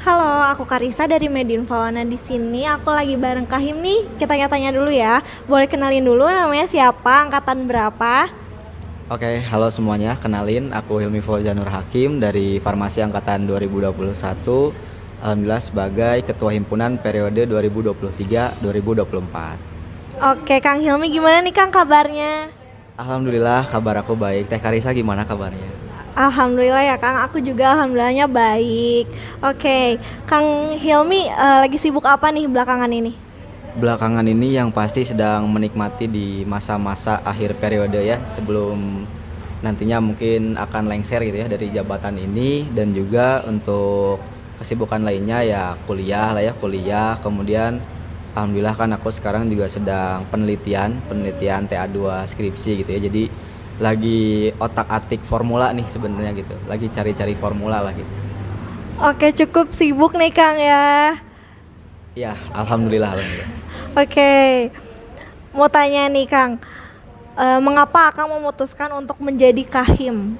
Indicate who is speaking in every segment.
Speaker 1: Halo, aku Karisa dari Medinfo. Nah, di sini aku lagi bareng Kahim nih. Kita tanya dulu ya. Boleh kenalin dulu namanya siapa, angkatan berapa?
Speaker 2: Oke, halo semuanya. Kenalin, aku Hilmi Fauzanur Hakim dari Farmasi Angkatan 2021. Alhamdulillah sebagai Ketua Himpunan periode 2023-2024.
Speaker 1: Oke, Kang Hilmi gimana nih Kang kabarnya?
Speaker 2: Alhamdulillah kabar aku baik. Teh Karisa gimana kabarnya?
Speaker 1: Alhamdulillah ya Kang, aku juga alhamdulillahnya baik. Oke, Kang Hilmi lagi sibuk apa nih belakangan ini?
Speaker 2: Belakangan ini yang pasti sedang menikmati di masa-masa akhir periode ya, sebelum nantinya mungkin akan lengser gitu ya dari jabatan ini, dan juga untuk kesibukan lainnya ya kuliah lah ya, kuliah. Kemudian alhamdulillah kan aku sekarang juga sedang penelitian TA2 skripsi gitu ya. Jadi lagi otak-atik formula nih sebenarnya gitu. Lagi cari-cari formula lah gitu.
Speaker 1: Oke, cukup sibuk nih Kang ya.
Speaker 2: Ya, alhamdulillah.
Speaker 1: Oke, mau tanya nih Kang, mengapa Kang memutuskan untuk menjadi Kahim?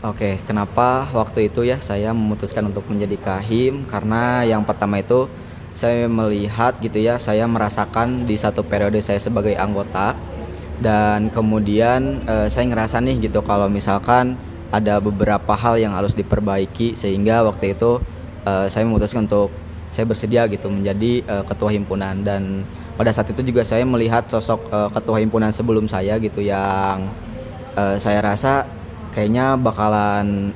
Speaker 2: Oke, kenapa waktu itu ya saya memutuskan untuk menjadi kahim? Karena yang pertama itu saya melihat gitu ya, saya merasakan di satu periode saya sebagai anggota, dan kemudian saya ngerasa nih gitu kalau misalkan ada beberapa hal yang harus diperbaiki, sehingga waktu itu saya memutuskan untuk saya bersedia gitu menjadi ketua himpunan. Dan pada saat itu juga saya melihat sosok ketua himpunan sebelum saya gitu yang saya rasa kayaknya bakalan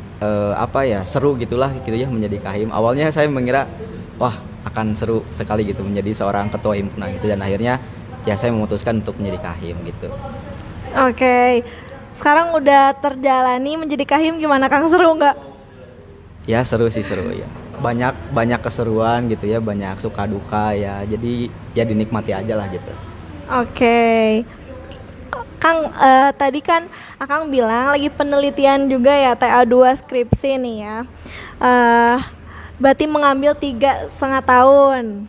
Speaker 2: apa ya, seru gitulah gitu ya menjadi kahim. Awalnya saya mengira wah akan seru sekali gitu menjadi seorang ketua himpunan gitu, dan akhirnya ya saya memutuskan untuk menjadi kahim gitu.
Speaker 1: Oke, sekarang udah terjalani menjadi Kahim, gimana Kang, seru nggak?
Speaker 2: Ya seru sih, seru ya. Banyak banyak keseruan gitu ya, banyak suka duka ya. Jadi ya dinikmati aja lah gitu.
Speaker 1: Oke, Kang, tadi kan Akang bilang lagi penelitian juga ya, TA2 skripsi nih ya. Eh, Berarti mengambil 3,5 tahun.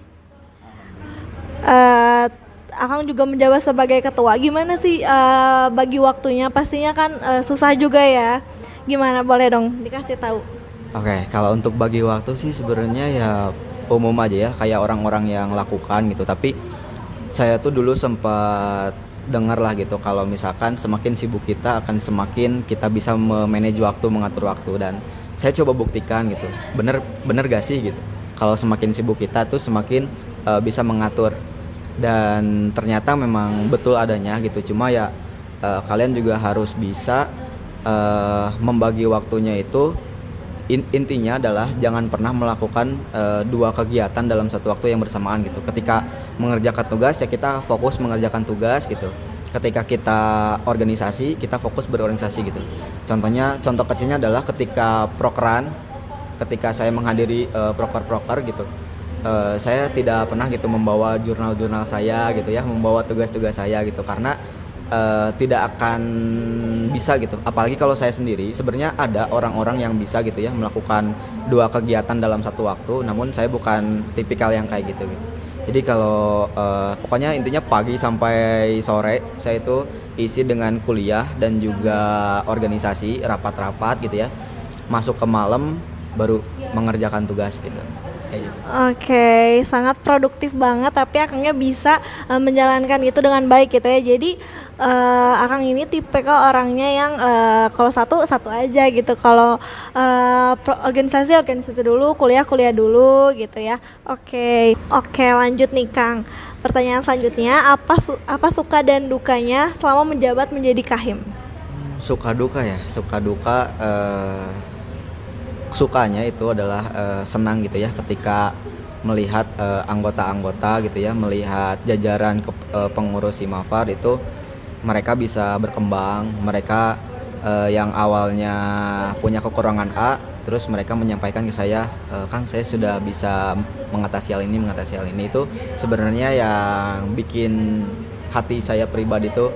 Speaker 1: eh Akang juga menjabat sebagai ketua. Gimana sih bagi waktunya? Pastinya kan susah juga ya. Gimana, boleh dong dikasih tahu?
Speaker 2: Oke, kalau untuk bagi waktu sih sebenarnya ya umum aja ya, kayak orang-orang yang lakukan gitu. Tapi saya tuh dulu sempat dengar lah gitu kalau misalkan semakin sibuk kita akan semakin kita bisa memanage waktu, mengatur waktu. Dan saya coba buktikan gitu, bener bener gak sih gitu, kalau semakin sibuk kita tuh semakin bisa mengatur. Dan ternyata memang betul adanya gitu. Cuma ya kalian juga harus bisa membagi waktunya itu. Intinya adalah jangan pernah melakukan dua kegiatan dalam satu waktu yang bersamaan gitu. Ketika mengerjakan tugas ya kita fokus mengerjakan tugas gitu. Ketika kita organisasi, kita fokus berorganisasi gitu. Contoh kecilnya adalah ketika prokeran, ketika saya menghadiri proker-proker gitu. Saya tidak pernah gitu membawa jurnal-jurnal saya gitu ya, membawa tugas-tugas saya gitu, karena tidak akan bisa gitu. Apalagi kalau saya sendiri, sebenarnya ada orang-orang yang bisa gitu ya melakukan dua kegiatan dalam satu waktu, namun saya bukan tipikal yang kayak gitu gitu. Jadi kalau pokoknya intinya pagi sampai sore saya itu isi dengan kuliah dan juga organisasi, rapat-rapat gitu ya. Masuk ke malam baru mengerjakan tugas gitu. Kayak gitu.
Speaker 1: Oke, sangat produktif banget, tapi Akangnya bisa menjalankan itu dengan baik gitu ya. Jadi Akang ini tipe ke orangnya yang kalau satu satu aja gitu. Kalau organisasi organisasi dulu, kuliah kuliah dulu gitu ya. Oke, oke, lanjut nih Kang. Pertanyaan selanjutnya, apa suka dan dukanya selama menjabat menjadi Kahim?
Speaker 2: Suka duka ya, suka duka sukanya itu adalah senang gitu ya ketika melihat anggota-anggota gitu ya, melihat jajaran pengurus Himafar itu mereka bisa berkembang. Mereka yang awalnya punya kekurangan A, terus mereka menyampaikan ke saya, Kang saya sudah bisa mengatasi hal ini. Itu sebenarnya yang bikin hati saya pribadi itu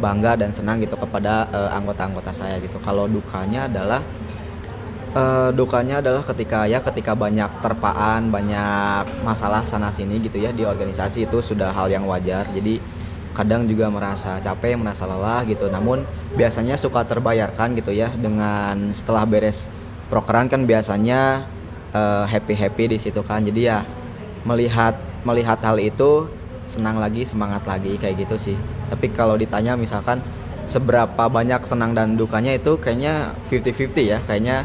Speaker 2: bangga dan senang gitu kepada anggota-anggota saya gitu. Kalau dukanya adalah ketika banyak terpaan, banyak masalah sana sini gitu ya di organisasi. Itu sudah hal yang wajar. Jadi kadang juga merasa capek, merasa lelah gitu. Namun biasanya suka terbayarkan gitu ya dengan setelah beres prokeran kan biasanya happy di situ kan. Jadi ya melihat melihat hal itu senang lagi, semangat lagi kayak gitu sih. Tapi kalau ditanya misalkan seberapa banyak senang dan dukanya, itu kayaknya 50-50 ya. Kayaknya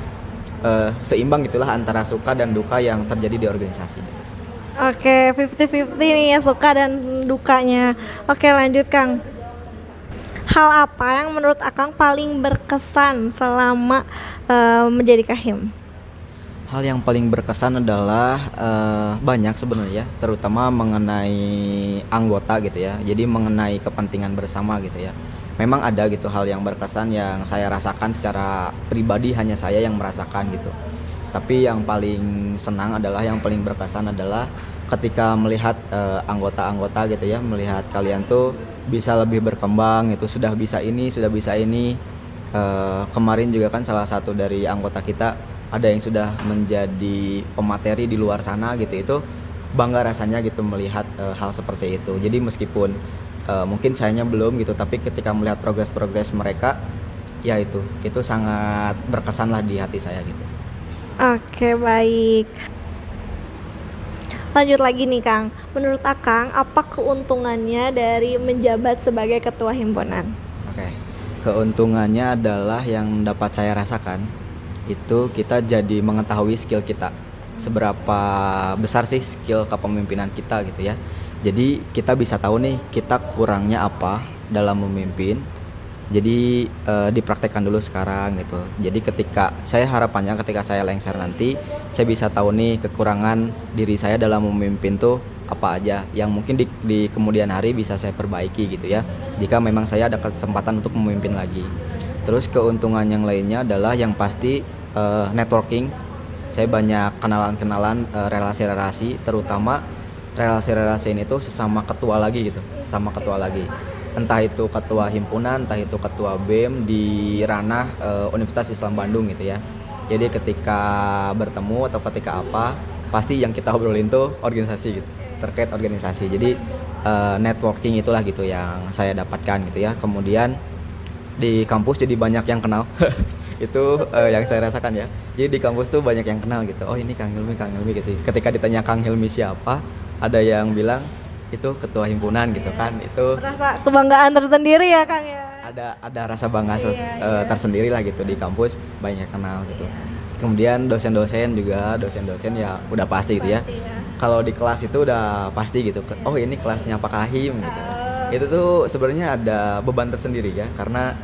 Speaker 2: seimbang gitulah antara suka dan duka yang terjadi di organisasi gitu.
Speaker 1: Oke, 50-50 nih ya suka dan dukanya. Oke, lanjut Kang. Hal apa yang menurut Akang paling berkesan selama menjadi Kahim?
Speaker 2: Hal yang paling berkesan adalah banyak sebenarnya, terutama mengenai anggota gitu ya. Jadi mengenai kepentingan bersama gitu ya. Memang ada gitu hal yang berkesan yang saya rasakan secara pribadi, hanya saya yang merasakan gitu. Tapi yang paling senang adalah, yang paling berkesan adalah ketika melihat anggota-anggota gitu ya, melihat kalian tuh bisa lebih berkembang itu, sudah bisa ini, sudah bisa ini. Kemarin juga kan salah satu dari anggota kita ada yang sudah menjadi pemateri di luar sana gitu. Itu bangga rasanya gitu melihat hal seperti itu. Jadi meskipun mungkin sayanya belum gitu, tapi ketika melihat progres mereka, ya itu sangat berkesan lah di hati saya gitu.
Speaker 1: Oke, baik. Lanjut lagi nih Kang. Menurut Akang, apa keuntungannya dari menjabat sebagai ketua himpunan?
Speaker 2: Oke. Keuntungannya adalah yang dapat saya rasakan itu kita jadi mengetahui skill kita, seberapa besar sih skill kepemimpinan kita gitu ya. Jadi kita bisa tahu nih kita kurangnya apa dalam memimpin. Jadi dipraktekkan dulu sekarang gitu. Jadi harapannya ketika saya lengser nanti, saya bisa tahu nih kekurangan diri saya dalam memimpin tuh apa aja yang mungkin di kemudian hari bisa saya perbaiki gitu ya, jika memang saya ada kesempatan untuk memimpin lagi. Terus keuntungan yang lainnya adalah yang pasti networking. Saya banyak kenalan-kenalan, relasi-relasi, terutama relasi-relasi ini tuh sesama ketua lagi gitu, sesama ketua lagi. Entah itu ketua himpunan, entah itu ketua BEM di ranah Universitas Islam Bandung gitu ya. Jadi ketika bertemu atau ketika apa, pasti yang kita obrolin tuh organisasi gitu, terkait organisasi. Jadi networking itulah gitu yang saya dapatkan gitu ya. Kemudian di kampus jadi banyak yang kenal. Itu yang saya rasakan ya. Jadi di kampus tuh banyak yang kenal gitu. Oh ini Kang Hilmi gitu. Ketika ditanya Kang Hilmi siapa, ada yang bilang itu ketua himpunan gitu kan. Itu
Speaker 1: Rasa kebanggaan tersendiri ya Kang ya.
Speaker 2: ada rasa bangga tersendiri lah gitu, di kampus banyak kenal gitu. Kemudian dosen-dosen ya udah pasti gitu ya. Kalau di kelas itu udah pasti gitu. Oh ini kelasnya Pak Kahim gitu. Itu tuh sebenarnya ada beban tersendiri ya, karena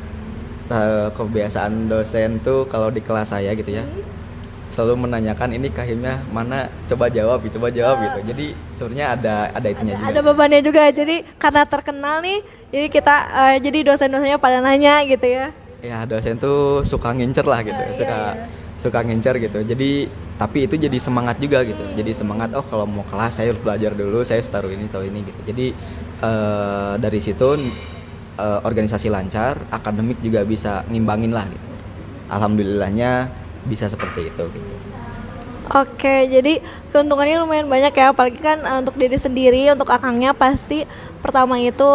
Speaker 2: kebiasaan dosen tuh kalau di kelas saya gitu ya, selalu menanyakan ini kahimnya mana, coba jawab gitu. Jadi sebenarnya ada itunya juga.
Speaker 1: Ada bebannya juga. Jadi karena terkenal nih, jadi kita jadi dosen-dosennya pada nanya gitu ya.
Speaker 2: Ya dosen tuh suka ngincer lah gitu, suka ngincer gitu. Jadi tapi itu jadi semangat juga gitu. Jadi semangat, oh kalau mau kelas saya harus belajar dulu, saya harus taruh ini gitu. Jadi dari situ organisasi lancar, akademik juga bisa ngimbangin lah gitu. Alhamdulillahnya bisa seperti itu gitu.
Speaker 1: Oke, jadi keuntungannya lumayan banyak ya, apalagi kan untuk diri sendiri, untuk Akangnya pasti pertama itu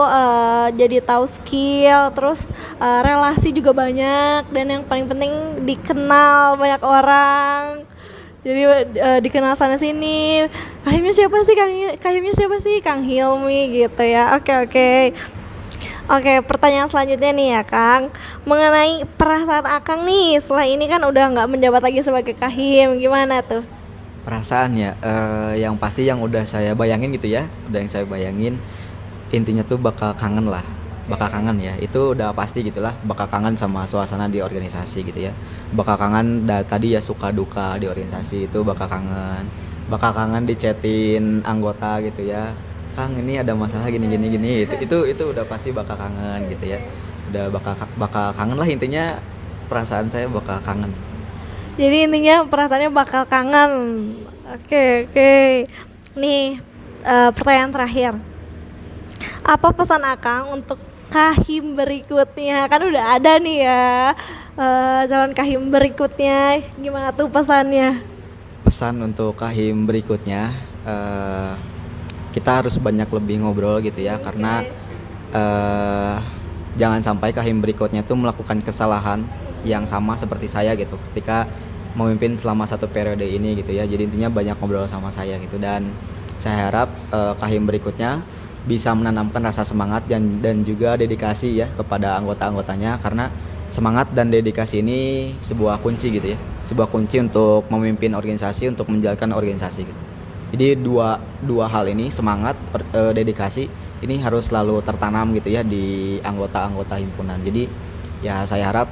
Speaker 1: jadi tahu skill, terus relasi juga banyak, dan yang paling penting dikenal banyak orang. Jadi dikenal sana sini. Kahimnya siapa sih? Kang Hilmi gitu ya. Oke, pertanyaan selanjutnya nih ya Kang, mengenai perasaan Akang nih setelah ini kan udah nggak menjabat lagi sebagai Kahim, gimana tuh?
Speaker 2: Perasaan ya, yang pasti yang udah saya bayangin gitu ya, intinya tuh bakal kangen ya, itu udah pasti gitulah, bakal kangen sama suasana di organisasi gitu ya, bakal kangen tadi ya suka duka di organisasi itu, bakal kangen dichatin anggota gitu ya, Kang ini ada masalah gini itu udah pasti bakal kangen gitu ya, udah bakal kangen lah, intinya perasaan saya bakal kangen.
Speaker 1: Jadi intinya perasaannya bakal kangen. Oke. Nih pertanyaan terakhir, apa pesan Akang untuk Kahim berikutnya? Kan udah ada nih ya jalan Kahim berikutnya, gimana tuh pesannya?
Speaker 2: Pesan untuk Kahim berikutnya, kita harus banyak lebih ngobrol gitu ya, karena jangan sampai Kahim berikutnya tuh melakukan kesalahan yang sama seperti saya gitu. Ketika memimpin selama 1 periode ini gitu ya. Jadi intinya banyak ngobrol sama saya gitu, dan saya harap Kahim berikutnya bisa menanamkan rasa semangat dan juga dedikasi ya kepada anggota-anggotanya, karena semangat dan dedikasi ini sebuah kunci gitu ya. Sebuah kunci untuk memimpin organisasi, untuk menjalankan organisasi gitu. Jadi dua hal ini, semangat, dedikasi ini harus selalu tertanam gitu ya di anggota-anggota himpunan. Jadi ya saya harap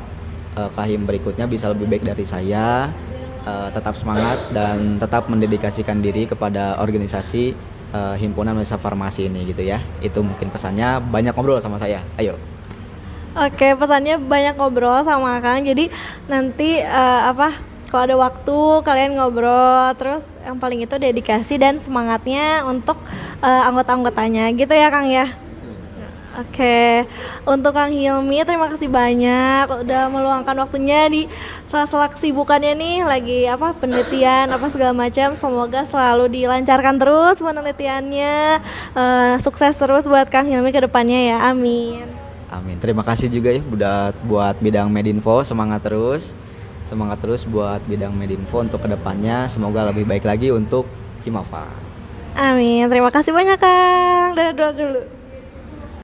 Speaker 2: Kahim berikutnya bisa lebih baik dari saya, tetap semangat dan tetap mendedikasikan diri kepada organisasi himpunan mahasiswa farmasi ini gitu ya. Itu mungkin pesannya, banyak ngobrol sama saya. Ayo.
Speaker 1: Oke, pesannya banyak ngobrol sama Kang. Jadi nanti kalau ada waktu kalian ngobrol, terus yang paling itu dedikasi dan semangatnya untuk anggota-anggotanya gitu ya Kang ya. Oke, untuk Kang Hilmi terima kasih banyak udah meluangkan waktunya di sela-sela kesibukannya nih, lagi penelitian segala macam. Semoga selalu dilancarkan terus penelitiannya, sukses terus buat Kang Hilmi ke depannya ya, amin.
Speaker 2: Amin. Terima kasih juga ya buat bidang Medinfo, semangat terus buat bidang Medinfo untuk kedepannya, semoga lebih baik lagi untuk Himafar.
Speaker 1: Amin, terima kasih banyak Kang. Dadah dulu.